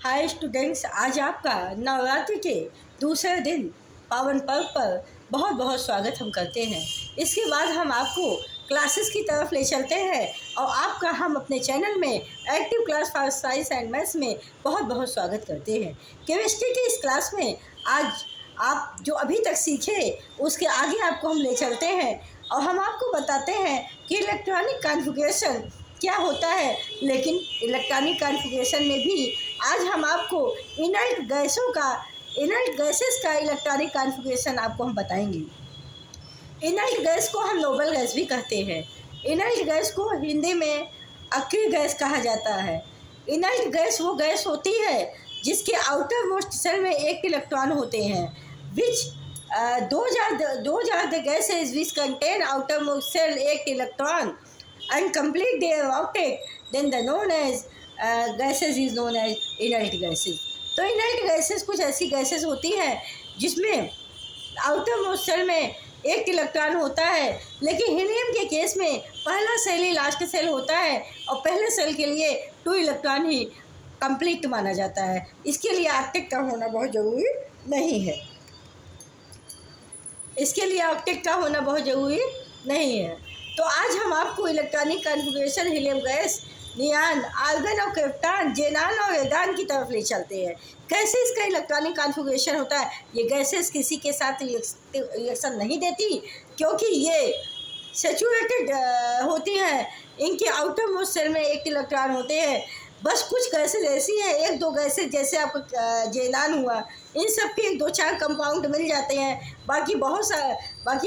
Hi students, आज आपका नवरात्रि के दूसरे दिन पावन पर्व पर बहुत बहुत स्वागत हम करते हैं। इसके बाद हम आपको क्लासेस की तरफ ले चलते हैं और आपका हम अपने चैनल में active class for science and maths में बहुत बहुत स्वागत करते हैं। केमिस्ट्री की इस क्लास में आज आप जो अभी तक सीखे उसके आगे आपको हम ले चलते हैं और हम आपको बताते हैं कि इलेक्ट्रॉनिक कॉन्फ़िगरेशन क्या होता है। लेकिन इलेक्ट्रॉनिक कॉन्फ़िगरेशन में भी आज हम आपको इनर्ट गैसेस का इलेक्ट्रॉनिक कॉन्फ़िगरेशन आपको हम बताएंगे। इनर्ट गैस को हम नोबल गैस भी कहते हैं। इनर्ट गैस को हिंदी में अक्रिय गैस कहा जाता है। इनर्ट गैस वो गैस होती है जिसके आउटर मोस्ट सेल में एक इलेक्ट्रॉन होते हैं, विच those are the gases which contain outermost cell एक electron and complete their octet, then the known as gases is known as inert gases। तो inert gases कुछ ऐसी गैसेस होती हैं जिसमें आउटर मोस्ट सेल में एक इलेक्ट्रॉन होता है, लेकिन हीलियम के केस में पहला सेल ही लास्ट सेल होता है और पहले सेल के लिए 2 इलेक्ट्रॉन ही कंप्लीट माना जाता है। इसके लिए ऑक्टेट का होना बहुत ज़रूरी नहीं है। तो आज हम आपको electronic configuration helium gas, neon, argon और क्रिप्टॉन, जेनान और एदान की तरफ ले चलते हैं। कैसे इसका इलेक्ट्रॉनिक कॉन्फ़िगरेशन होता है। ये गैसेस किसी के साथ रिएक्शन नहीं देती क्योंकि ये सैचुरेटेड होती हैं। इनके आउटर मोस्ट सेल में एक इलेक्ट्रॉन होते हैं। बस कुछ गैसेज ऐसी हैं, 1-2 गैसेज जैसे आपका जेनान हुआ, इन सब के 2-4 कंपाउंड मिल जाते हैं। बाकी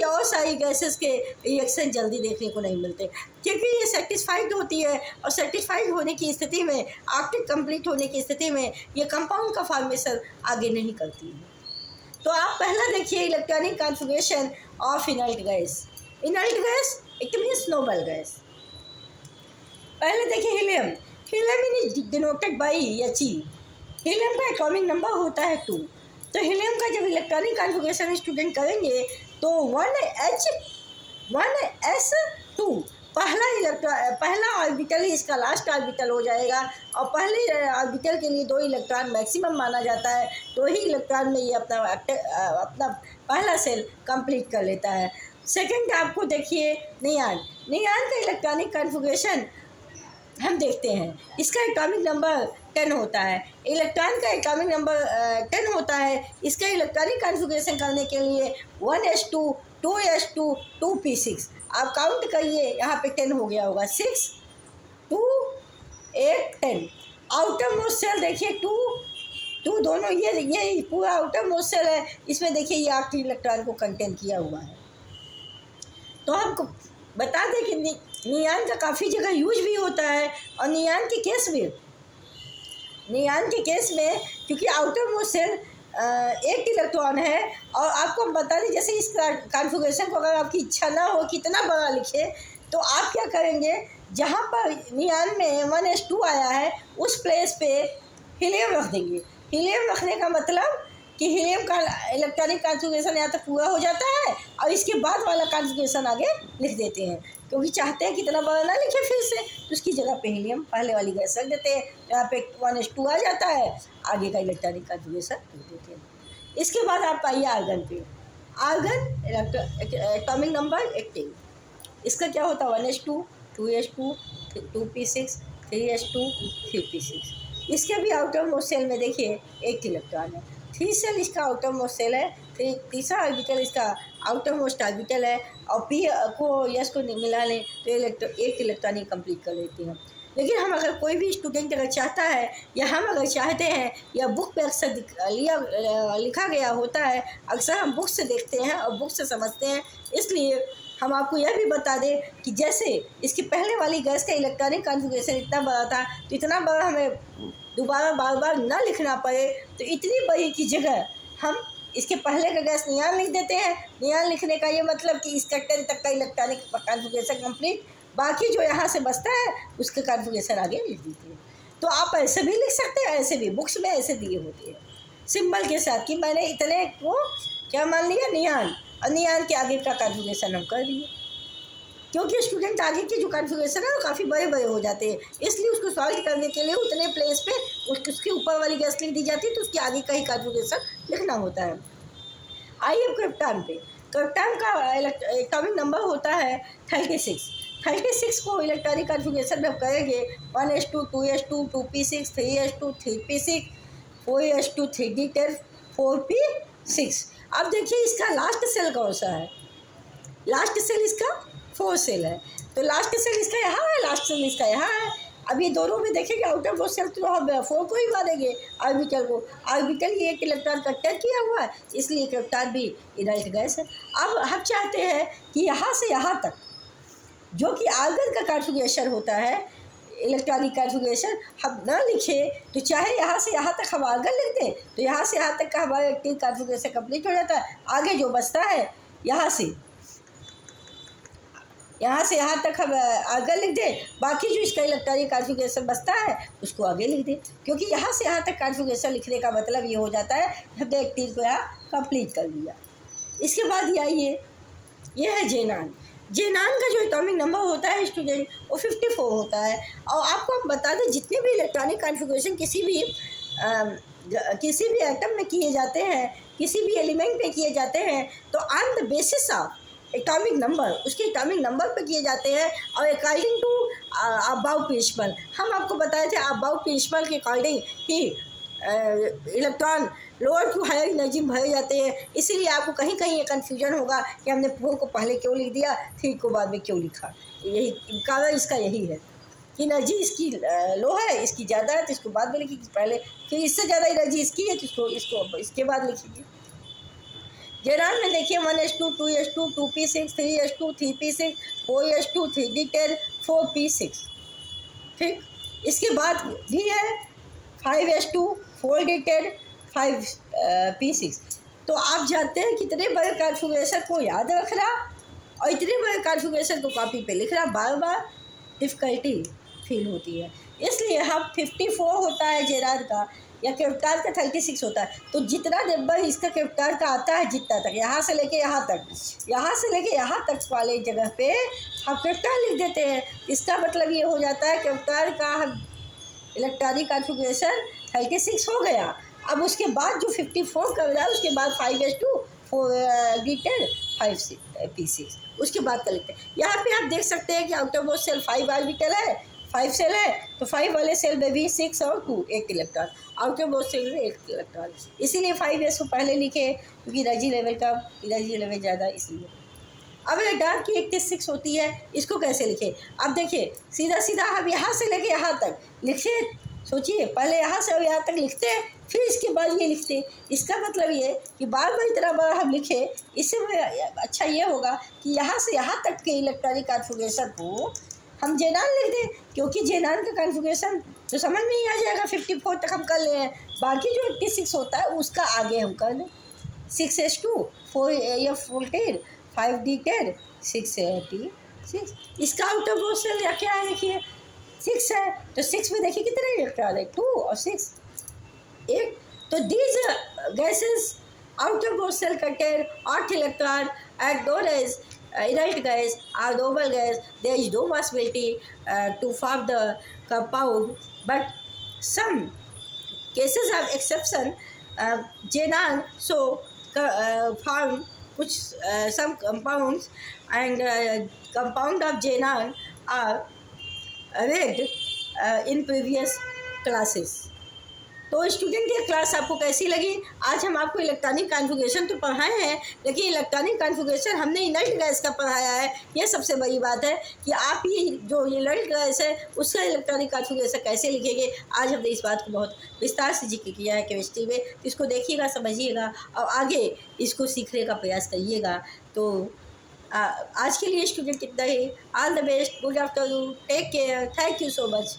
और सारी गैसेस के रिएक्शन जल्दी देखने को नहीं मिलते क्योंकि ये सेटिस्फाइड होती है और सेटिस्फाइड होने की स्थिति में, ऑक्टेट कंप्लीट होने की स्थिति में ये कंपाउंड का फॉर्मेशन आगे नहीं करती है। तो आप पहला देखिए electronic configuration of inert gas. Inert gas it means noble gas. पहले देखिए helium. Helium is denoted by He। Helium का एटॉमिक नंबर होता है 2। तो हीलियम का जब इलेक्ट्रॉनिक कॉन्फ़िगरेशन स्टूडेंट करेंगे तो 1s2 पहला ऑर्बिटल ही इसका लास्ट ऑर्बिटल हो जाएगा और पहले ऑर्बिटल के लिए 2 इलेक्ट्रॉन मैक्सिमम माना जाता है। 2 ही इलेक्ट्रॉन में ये अपना पहला सेल कंप्लीट कर लेता है। सेकंड आपको देखिए नियान का इलेक्ट्रॉनिक कॉन्फ़िगरेशन हम देखते हैं। इसका एटॉमिक नंबर 10 होता है। इलेक्ट्रॉन का एटॉमिक नंबर 10 होता है। इसका इलेक्ट्रॉनिक कॉन्फ़िगरेशन करने के लिए 1s2 2s2 2p6 आप काउंट करिए, यहाँ पे 10 हो गया होगा। 6 2 8 10। आउटर मोस्ट सेल देखिए 2 दोनों, ये पूरा आउटर मोस्ट सेल है। इसमें देखिए ये 8 इलेक्ट्रॉन को कंटेन किया हुआ है। तो हमको बता दें कि नियान का काफ़ी जगह यूज भी होता है और नियान के केस में क्योंकि आउटर मोस्ट सेल 1 इलेक्ट्रॉन है और आपको हम बता दें जैसे इस कॉन्फ़िगरेशन को अगर आपकी इच्छा ना हो कितना बड़ा लिखे तो आप क्या करेंगे, जहाँ पर नियान में 1s2 आया है उस प्लेस पे हीलियम रख देंगे। हीलियम रखने का मतलब कि हीलियम का इलेक्ट्रॉनिक कॉन्फ़िगरेशन यहाँ तक पूरा हो जाता है और इसके बाद वाला कॉन्फ़िगरेशन आगे लिख देते हैं क्योंकि चाहते हैं कितना बड़ा ना लिखे फिर से, तो उसकी जगह पे हीलियम पहले वाली गैस रख देते हैं। यहाँ पे 1s2 आ जाता है, आगे का इलेक्ट्रॉनिक कॉन्फ़िगरेशन लिख देते हैं। इसके बाद आप आइए आर्गन पे। Argon atomic number 18। इसका क्या होता है 1s2 2s2 2p6 3s2 3p6। इसके भी आउटर मोस्ट सेल में देखिए 1 इलेक्ट्रॉन है। 3 सेल इसका आउटर मोस्ट सेल है। तीसरा ऑर्बिटल इसका आउटर मोस्ट ऑर्बिटल है और पी को यस को मिला लें तो 1 इलेक्ट्रॉन ही कंप्लीट कर लेते हैं। लेकिन हम अगर कोई भी स्टूडेंट अगर चाहता है या हम अगर चाहते हैं या बुक पे अक्सर लिखा गया होता है, अक्सर हम बुक से देखते हैं और बुक से समझते हैं, इसलिए हम आपको यह भी बता दें कि जैसे इसकी पहले वाली गैस का इलेक्ट्रॉनिक कॉन्फ़िगरेशन इतना बड़ा था तो इतना बड़ा हमें दोबारा बार ना लिखना पड़े, तो इतनी बड़ी की जगह हम इसके पहले का गैस नियान लिख देते हैं। नियान लिखने का ये मतलब कि इसका 10 तक का इलेक्ट्रॉनिक कॉन्फ़िगरेशन कंप्लीट, बाकी जो यहाँ से बचता है उसके कॉन्फ़िगरेशन आगे लिख देते हैं। तो आप ऐसे भी लिख सकते हैं, ऐसे भी बुक्स में ऐसे दिए होते हैं सिंबल के साथ कि मैंने इतने को क्या मान लिया नियान, और नियान के आगे का कॉन्फ़िगरेशन हम कर दिए। क्योंकि स्टूडेंट आगे के जो कॉन्फ़िगरेशन है वो काफ़ी बड़े बड़े हो जाते हैं, इसलिए उसको सॉल्व करने के लिए उतने प्लेस पे उसके ऊपर वाली गैस लिख दी जाती है, तो उसके आगे का ही कॉन्फ़िगरेशन लिखना होता है। आइए अब क्रिप्टॉन पे। क्रिप्टॉन का एटॉमिक नंबर होता है 36। 36 को इलेक्ट्रॉनिक कॉन्फ़िगरेशन में आप करेंगे 1s2 2s2 2p6 3s2 3p6 4s2 3d10 4p6। अब देखिए इसका लास्ट सेल कौन सा है। लास्ट सेल इसका 4 सेल है, तो लास्ट सेल इसका यहाँ है, लास्ट सेल इसका यहाँ है। अब ये दोनों में देखेंगे आउटर मोस्ट सेल तो हम 4 को ही मानेंगे, ऑर्बिटल को। ऑर्बिटल ये एक इलेक्ट्रॉन कंटेक्ट किया हुआ है, इसलिए इलेक्ट्रॉन भी इनर्ट गैस है। अब हम चाहते हैं कि यहाँ से यहाँ तक जो कि आर्गन का कॉन्फ़िगरेशन होता है, इलेक्ट्रॉनिक कॉन्फ़िगरेशन हम ना लिखे तो चाहे यहाँ से यहाँ तक हम आर्गन लिख दें, तो यहाँ से यहाँ तक का हमारा इलेक्ट्रॉनिक कॉन्फ़िगरेशन कंप्लीट हो जाता है। आगे जो बचता है यहाँ से यहाँ तक हम आगे लिख दें, बाकी जो इसका इलेक्ट्रॉनिक कॉन्फ़िगरेशन बचता है उसको आगे लिख दें, क्योंकि यहाँ से यहाँ तक कॉन्फ़िगरेशन लिखने का मतलब ये हो जाता है हमने एक तीर को यहाँ कंप्लीट कर लिया। इसके बाद ये है जेनान। जेनान का जो एटॉमिक नंबर होता है स्टूडेंट वो 54 होता है। और आपको हम बता दें जितने भी इलेक्ट्रॉनिक कॉन्फ़िगरेशन किसी भी एटम में किए जाते हैं, किसी भी एलिमेंट पे किए जाते हैं, तो on the basis of atomic number, उसके एटॉमिक नंबर पे किए जाते हैं। और अकॉर्डिंग टू अबाव प्रिंसिपल, हम आपको बताए थे अबाव प्रिंसिपल के अकॉर्डिंग कि electron lower to higher energy में भरे जाते हैं। इसीलिए आपको कहीं कहीं ये कन्फ्यूजन होगा कि हमने 4 को पहले क्यों लिख दिया, 3 को बाद में क्यों लिखा। यही कारण इसका यही है कि एनर्जी इसकी लो है, इसकी ज़्यादा है तो इसको बाद में लिखिए पहले, फिर इससे ज़्यादा एनर्जी इसकी है तो इसको इसके बाद लिखिए। जेनान में देखिए 1s2 2s2 2p6 3s2 3p6 4s2 3d10 4p6। ठीक, इसके बाद भी है 5s2 4d10 5p6। तो आप जानते हैं कितने बड़े कॉन्फ़िगरेशन को याद रखना और इतने बड़े कॉन्फ़िगरेशन को कॉपी पे लिखना बार बार डिफ़िकल्टी फील होती है। इसलिए हम 54 होता है जेनान का, या क्रिप्टॉन का 36 होता है। तो जितना नंबर इसका क्रिप्टॉन का आता है, जितना तक यहाँ से लेके यहाँ तक वाले जगह पे हम क्रिप्टॉन लिख देते हैं। इसका मतलब ये हो जाता है क्रिप्टॉन का हम इलेक्ट्रॉनिक कॉन्फ़िगरेशन 36 हो गया। अब उसके बाद जो 54 कर रहा है उसके बाद 5s2 4d10 5p6 उसके बाद कर लेते हैं। यहाँ पे आप देख सकते हैं कि आउटर मोस्ट सेल 5 ऑर्बिटल है, 5 सेल है, तो 5 वाले सेल में भी 6 और 2 8 इलेक्ट्रॉन, आउटर मोस्ट सेल में 8 इलेक्ट्रॉन। इसीलिए 5s को पहले लिखे क्योंकि एनर्जी लेवल का ज़्यादा इसलिए। अब इलेक्ट्रॉन की 86 होती है, इसको कैसे लिखे। अब देखिए सीधा हम यहाँ से लेके यहाँ तक लिखे, सोचिए पहले यहाँ से अब यहाँ तक लिखते हैं फिर इसके बाद ये लिखते हैं। इसका मतलब ये कि बार बार इतना बार हम लिखे, इससे अच्छा ये होगा कि यहाँ से यहाँ तक के इलेक्ट्रॉनिक कॉन्फ़िगरेशन को हम जेनान लिख दें, क्योंकि जेनान का कॉन्फ़िगरेशन तो समझ में ही आ जाएगा। 54 तक हम कर ले हैं, बाकी जो 86 होता है उसका आगे हम कर दें। 6s2 4f14 5d10 6p6। इसका आउटर मोस्ट सेल या क्या है देखिए 6 है, तो 6 में देखिए कितने इलेक्ट्रॉन है 2 और 6 8। तो these gases outermost shell contain 8 electron and known as inert gas or noble gas. There is no possibility to form the compound, but some cases of exception Zenon so found which some compounds and compound of Zenon are read in previous classes. तो student ये class आपको कैसी लगी। आज हम आपको electronic configuration तो पढ़ाए हैं, लेकिन इलेक्ट्रॉनिक कॉन्फ़िगरेशन हमने इनर्ट गैस का पढ़ाया है। ये सबसे बड़ी बात है कि आप ये जो इनर्ट गैस है उसका इलेक्ट्रॉनिक कॉन्फ़िगरेशन कैसे लिखेंगे। आज हमने इस बात को बहुत विस्तार से जिक्र किया है केमिस्ट्री में, इसको देखिएगा, समझिएगा और आगे इसको सीखने का प्रयास करिएगा। तो आज के लिए स्टूडेंट इतना ही। All the best, good afternoon, take care, thank you so much.